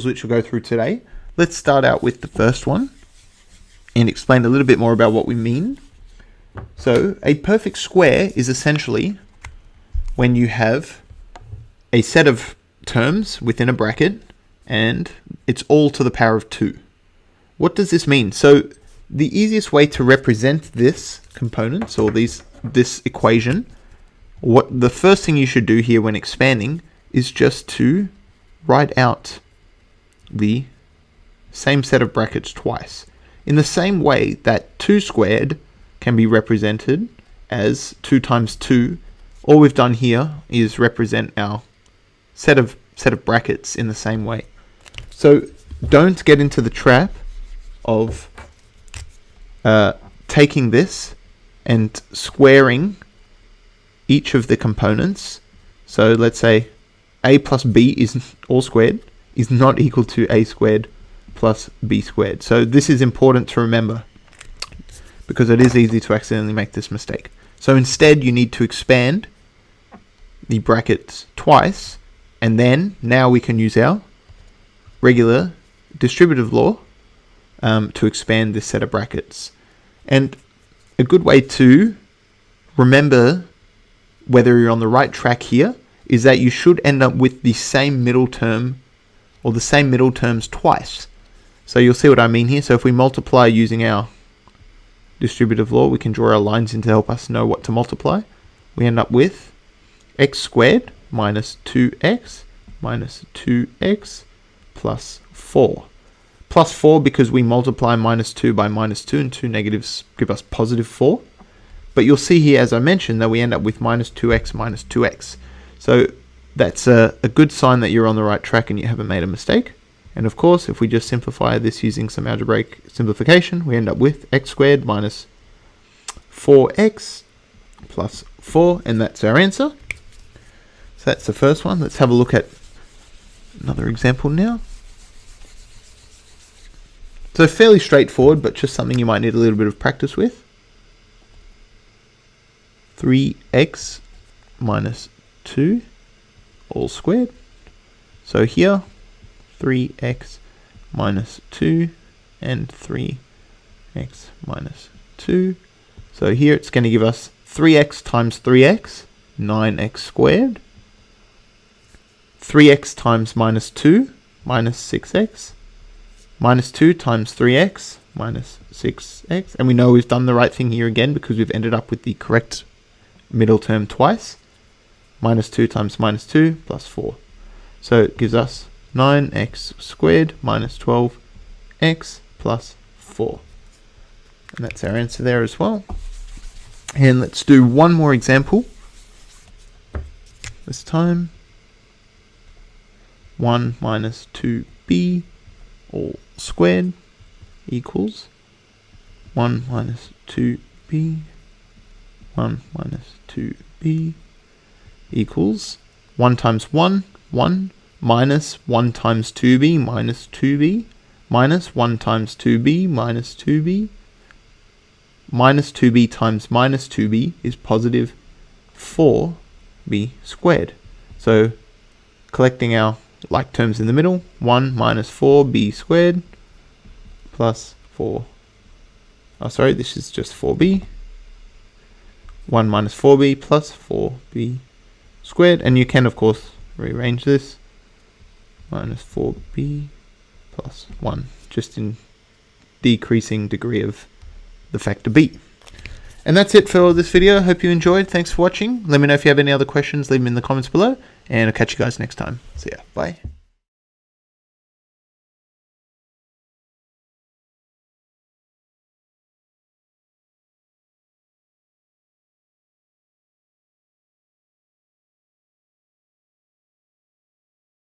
examples which we'll go through today. Let's start out with the first one and explain a little bit more about what we mean. So a perfect square is essentially when you have a set of terms within a bracket and it's all to the power of 2. What does this mean? So the easiest way to represent this components or this equation, what the first thing you should do here when expanding is just to write out the same set of brackets twice. In the same way that 2 squared can be represented as 2 times 2, all we've done here is represent our set of brackets in the same way. So don't get into the trap of taking this and squaring each of the components. So let's say a plus b is all squared is not equal to a squared plus b squared. So this is important to remember because it is easy to accidentally make this mistake. So instead you need to expand the brackets twice, and then now we can use our regular distributive law to expand this set of brackets. And a good way to remember whether you're on the right track here is that you should end up with the same middle term or the same middle terms twice. So you'll see what I mean here. So if we multiply using our distributive law, we can draw our lines in to help us know what to multiply. We end up with x squared minus 2x minus 2x plus 4. Plus 4 because we multiply minus 2 by minus 2, and 2 negatives give us positive 4. But you'll see here, as I mentioned, that we end up with minus 2x minus 2x. So that's a good sign that you're on the right track and you haven't made a mistake. And of course, if we just simplify this using some algebraic simplification, we end up with x squared minus 4x plus 4, and that's our answer. So that's the first one. Let's have a look at another example now. So fairly straightforward, but just something you might need a little bit of practice with. 3x minus 2 all squared. So here 3x minus 2 and 3x minus 2. So here it's going to give us 3x times 3x, 9x squared. 3x times minus 2, minus 6x. Minus 2 times 3x, minus 6x. And we know we've done the right thing here again because we've ended up with the correct middle term twice. Minus 2 times minus 2 plus 4. So it gives us 9x squared minus 12x plus 4. And that's our answer there as well. And let's do one more example. This time 1 minus 2b all squared equals 1 minus 2b 1 minus 2b equals 1 times 1, 1, minus 1 times 2b minus 2b, minus 1 times 2b minus 2b, minus 2b times minus 2b is positive 4b squared. So collecting our like terms in the middle, 1 minus 4b squared plus 4. Oh, sorry, this is just 4b. 1 minus 4b plus 4b squared. And you can, of course, rearrange this. Minus 4b plus 1, just in decreasing degree of the factor b. And that's it for this video. Hope you enjoyed. Thanks for watching. Let me know if you have any other questions. Leave them in the comments below. And I'll catch you guys next time. See ya. Bye.